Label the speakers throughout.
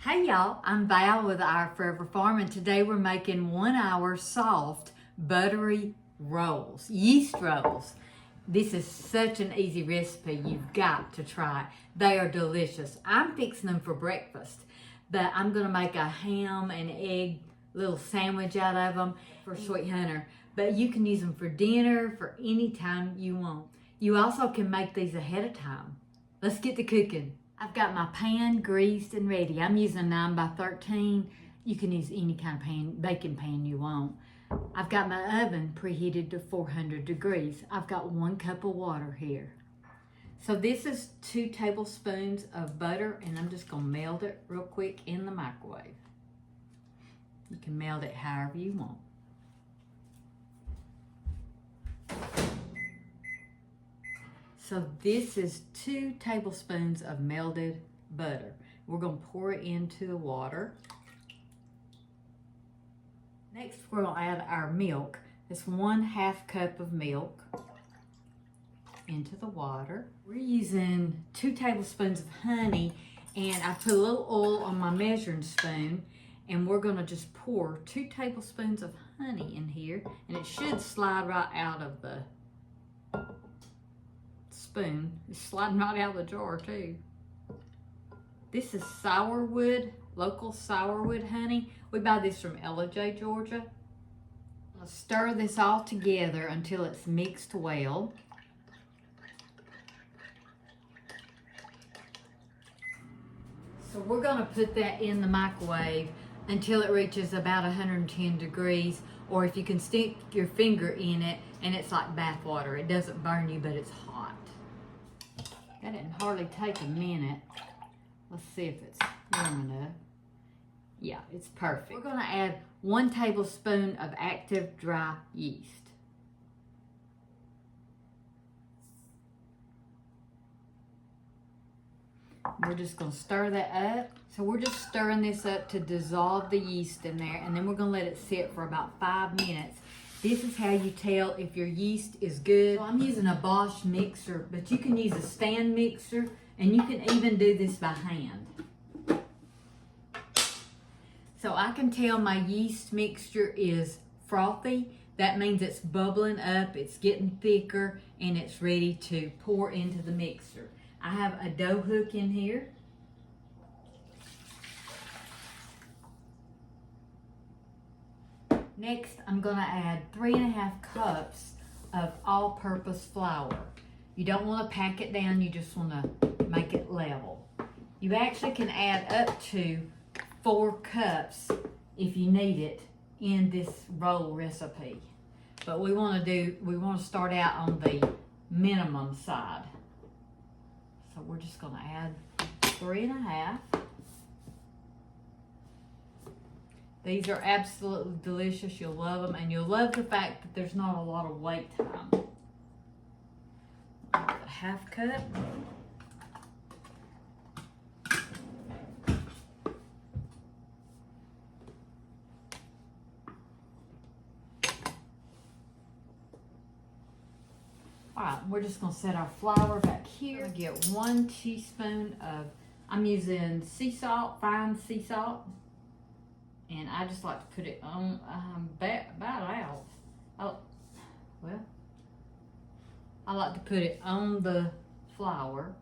Speaker 1: Hey y'all, I'm Val with Our Forever Farm, and today we're making 1 hour soft buttery rolls, yeast rolls. This is such an easy recipe, you've got to try. They are delicious. I'm fixing them for breakfast, but I'm gonna make a ham and egg little sandwich out of them for Sweet Hunter. But you can use them for dinner, for any time you want. You also can make these ahead of time. Let's get to cooking. I've got my pan greased and ready. I'm using a 9 by 13. You can use any kind of pan, baking pan you want. I've got my oven preheated to 400 degrees. I've got 1 cup of water here. So this is 2 tablespoons of butter, and I'm just gonna melt it real quick in the microwave. You can melt it however you want. So this is 2 tablespoons of melted butter. We're gonna pour it into the water. Next, we're gonna add our milk. It's 1/2 cup of milk into the water. We're using 2 tablespoons of honey, and I put a little oil on my measuring spoon, and we're gonna just pour 2 tablespoons of honey in here, and it should slide right out of the spoon. It's sliding right out of the jar too. This is sourwood, local sourwood honey. We buy this from LJ, Georgia. I'll stir this all together until it's mixed well. So we're gonna put that in the microwave until it reaches about 110 degrees, or if you can stick your finger in it and it's like bath water. It doesn't burn you, but it's hot. That didn't hardly take a minute. Let's see if it's warm enough. Yeah, it's perfect. We're gonna add 1 tablespoon of active dry yeast. We're just gonna stir that up. So we're just stirring this up to dissolve the yeast in there, and then we're gonna let it sit for about 5 minutes. This is how you tell if your yeast is good. So I'm using a Bosch mixer, but you can use a stand mixer, and you can even do this by hand. So I can tell my yeast mixture is frothy. That means it's bubbling up, it's getting thicker, and it's ready to pour into the mixer. I have a dough hook in here. Next, I'm gonna add 3½ cups of all-purpose flour. You don't wanna pack it down, you just wanna make it level. You actually can add up to 4 cups if you need it in this roll recipe. But we wanna start out on the minimum side. So we're just gonna add 3½. These are absolutely delicious. You'll love them, and you'll love the fact that there's not a lot of wait time. 1/2 cup. All right, we're just gonna set our flour back here. Get 1 teaspoon of, I'm using sea salt, fine sea salt. And I just like to put it on about out. Oh, well, I like to put it on the flour.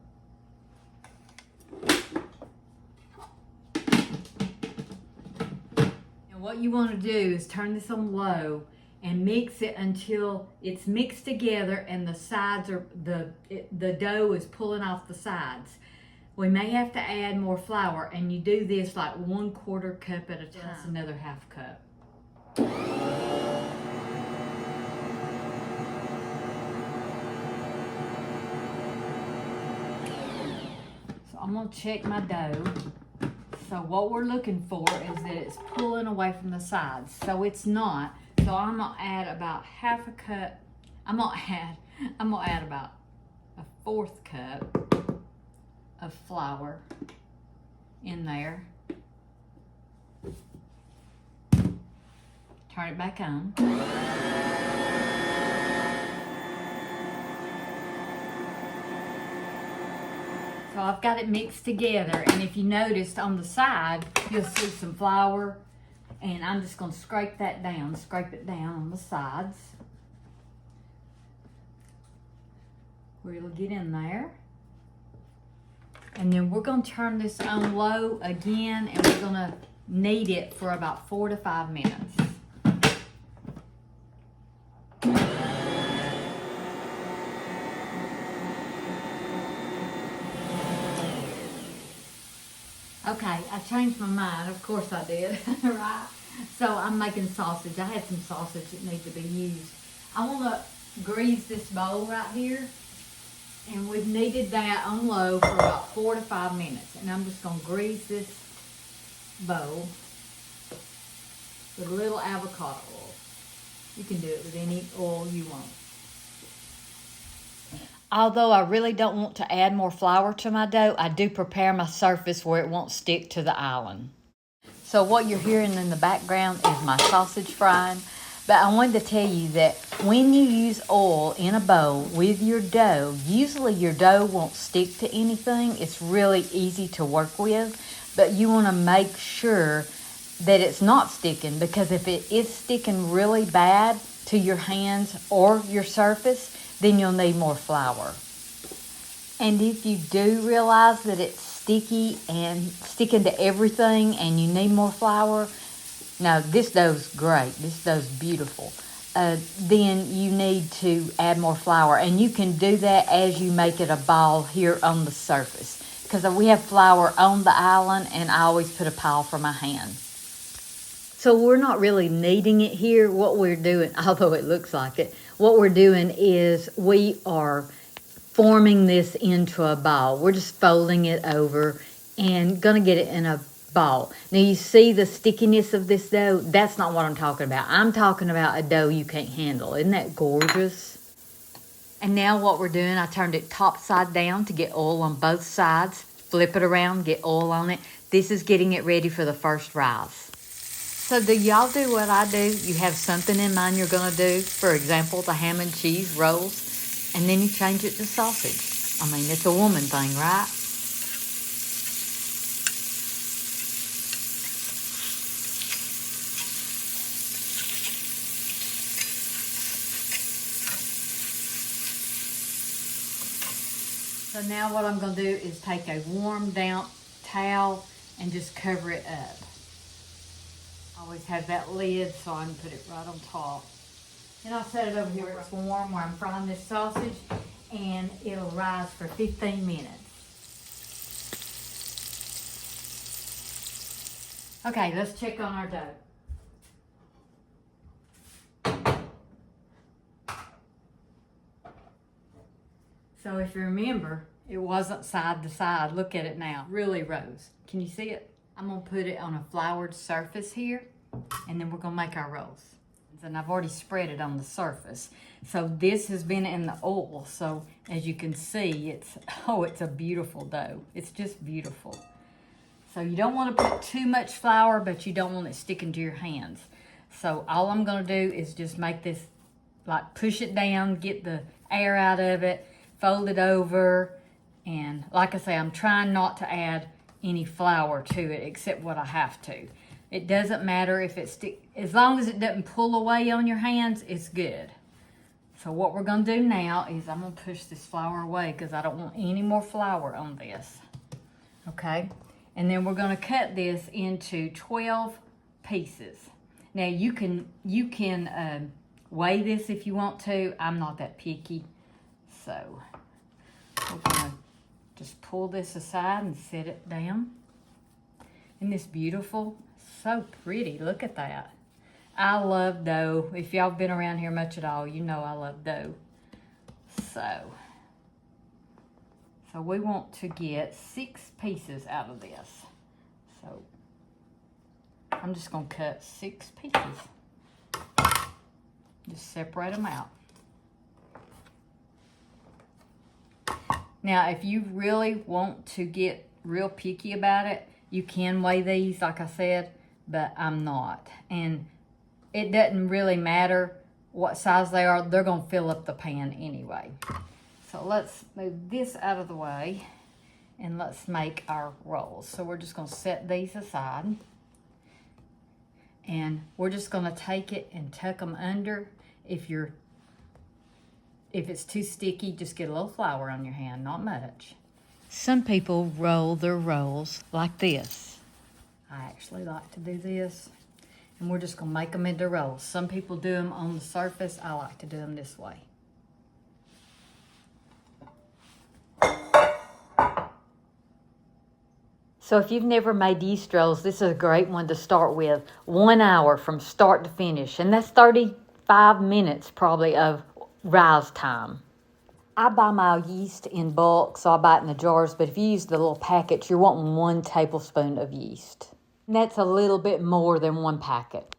Speaker 1: And what you want to do is turn this on low and mix it until it's mixed together and the sides are, the dough is pulling off the sides. We may have to add more flour, and you do this like 1/4 cup at a time. That's another 1/2 cup. So I'm gonna check my dough. So what we're looking for is that it's pulling away from the sides. So it's not. So I'm gonna add about 1/2 cup. I'm gonna add about 1/4 cup of flour in there. Turn it back on. So I've got it mixed together, and if you noticed on the side, you'll see some flour, and I'm just gonna scrape it down on the sides, where it'll get in there. And then we're gonna turn this on low again, and we're gonna knead it for about 4 to 5 minutes. Okay, I changed my mind. Of course I did, right? So I'm making sausage. I had some sausage that needs to be used. I want to grease this bowl right here. And we've kneaded that on low for about 4 to 5 minutes. And I'm just going to grease this bowl with a little avocado oil. You can do it with any oil you want. Although I really don't want to add more flour to my dough, I do prepare my surface where it won't stick to the island. So what you're hearing in the background is my sausage frying. But I wanted to tell you that when you use oil in a bowl with your dough, usually your dough won't stick to anything. It's really easy to work with, but you want to make sure that it's not sticking, because if it is sticking really bad to your hands or your surface, then you'll need more flour. And if you do realize that it's sticky and sticking to everything and you need more flour, now this dough's great, this dough's beautiful, then you need to add more flour. And you can do that as you make it a ball here on the surface, because we have flour on the island and I always put a pile for my hand. So we're not really kneading it here. What we're doing, although it looks like it, what we're doing is we are forming this into a ball. We're just folding it over and gonna get it in a ball. Now you see the stickiness of this dough? That's not what I'm talking about. I'm talking about a dough you can't handle. Isn't that gorgeous? And now what we're doing, I turned it top side down to get oil on both sides. Flip it around, get oil on it. This is getting it ready for the first rise. So do y'all do what I do? You have something in mind you're gonna do. For example, the ham and cheese rolls, and then you change it to sausage. I mean, it's a woman thing, right? So now what I'm gonna do is take a warm, damp towel and just cover it up. I always have that lid so I can put it right on top. And I'll set it over here where it's warm, where I'm frying this sausage, and it'll rise for 15 minutes. Okay, let's check on our dough. So if you remember, it wasn't side to side. Look at it now, really rose. Can you see it? I'm gonna put it on a floured surface here, and then we're gonna make our rolls. And I've already spread it on the surface. So this has been in the oil. So as you can see, it's a beautiful dough. It's just beautiful. So you don't want to put too much flour, but you don't want it sticking to your hands. So all I'm gonna do is just make this, like push it down, get the air out of it, fold it over, and like I say, I'm trying not to add any flour to it except what I have to. It doesn't matter if it as long as it doesn't pull away on your hands, it's good. So what we're gonna do now is I'm gonna push this flour away because I don't want any more flour on this. Okay, and then we're gonna cut this into 12 pieces. Now you can weigh this if you want to. I'm not that picky. So we're gonna just pull this aside and set it down. Isn't this beautiful? So pretty, look at that. I love dough. If y'all been around here much at all, you know I love dough. So we want to get 6 pieces out of this. So I'm just gonna cut 6 pieces. Just separate them out. Now, if you really want to get real picky about it, you can weigh these, like I said, but I'm not. And it doesn't really matter what size they are. They're going to fill up the pan anyway. So let's move this out of the way. and let's make our rolls. So we're just gonna set these aside. And we're just gonna take it and tuck them under. If it's too sticky, just get a little flour on your hand, not much. Some people roll their rolls like this. I actually like to do this. And we're just gonna make them into rolls. Some people do them on the surface. I like to do them this way. So if you've never made yeast rolls, this is a great one to start with. 1 hour from start to finish. And that's 35 minutes probably of rise time. I buy my yeast in bulk, so I buy it in the jars. But if you use the little packets, you're wanting 1 tablespoon of yeast. And that's a little bit more than 1 packet.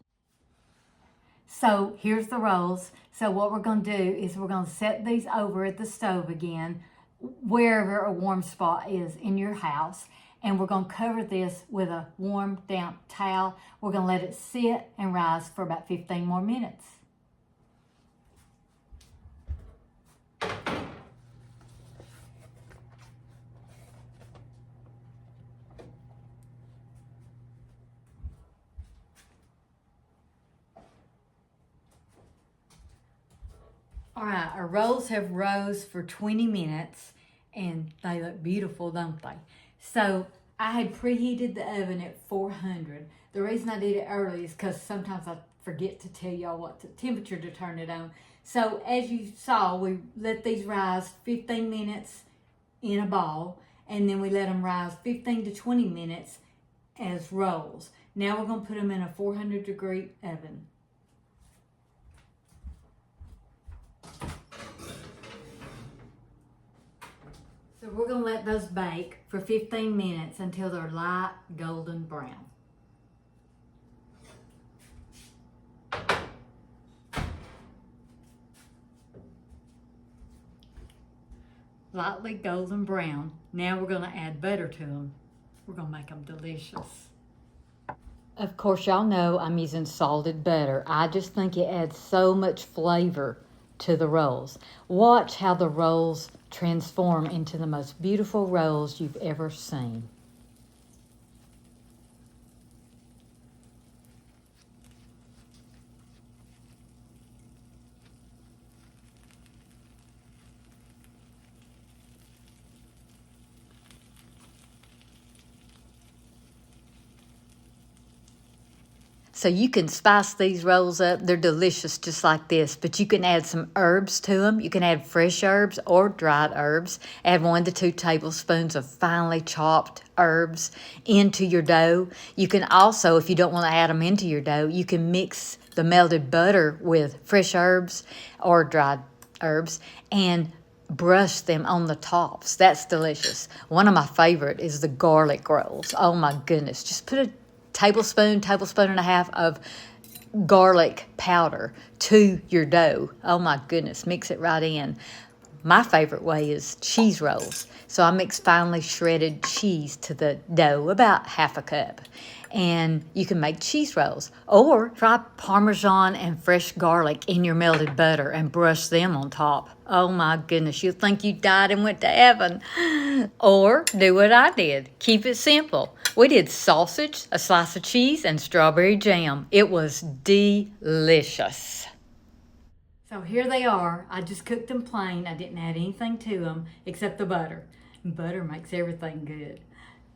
Speaker 1: So here's the rolls. So what we're going to do is we're going to set these over at the stove again, wherever a warm spot is in your house. And we're going to cover this with a warm, damp towel. We're going to let it sit and rise for about 15 more minutes. All right, our rolls have rose for 20 minutes and they look beautiful, don't they? So I had preheated the oven at 400. The reason I did it early is because sometimes I forget to tell y'all what temperature to turn it on. So as you saw, we let these rise 15 minutes in a ball, and then we let them rise 15 to 20 minutes as rolls. Now we're going to put them in a 400-degree oven. So we're going to let those bake for 15 minutes until they're light golden brown. Lightly golden brown. Now we're going to add butter to them. We're going to make them delicious. Of course, y'all know I'm using salted butter. I just think it adds so much flavor to the rolls. Watch how the rolls transform into the most beautiful rolls you've ever seen. So you can spice these rolls up. They're delicious just like this, but you can add some herbs to them. You can add fresh herbs or dried herbs. Add 1 to 2 tablespoons of finely chopped herbs into your dough. You can also, if you don't want to add them into your dough, you can mix the melted butter with fresh herbs or dried herbs and brush them on the tops. That's delicious. One of my favorite is the garlic rolls. Oh my goodness. Just put a tablespoon and a half of garlic powder to your dough. Oh my goodness, mix it right in. My favorite way is cheese rolls. So I mix finely shredded cheese to the dough, about 1/2 cup. And you can make cheese rolls. Or try Parmesan and fresh garlic in your melted butter and brush them on top. Oh my goodness, you'll think you died and went to heaven. Or do what I did. Keep it simple. We did sausage, a slice of cheese, and strawberry jam. It was delicious. So here they are. I just cooked them plain. I didn't add anything to them except the butter. Butter makes everything good.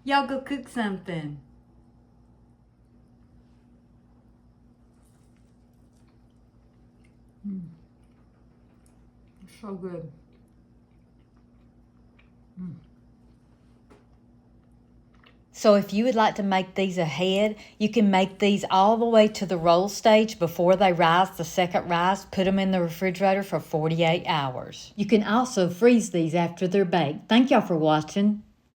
Speaker 1: Y'all go cook something. It's so good. So if you would like to make these ahead, you can make these all the way to the roll stage before they rise the second rise. Put them in the refrigerator for 48 hours. You can also freeze these after they're baked. Thank y'all for watching.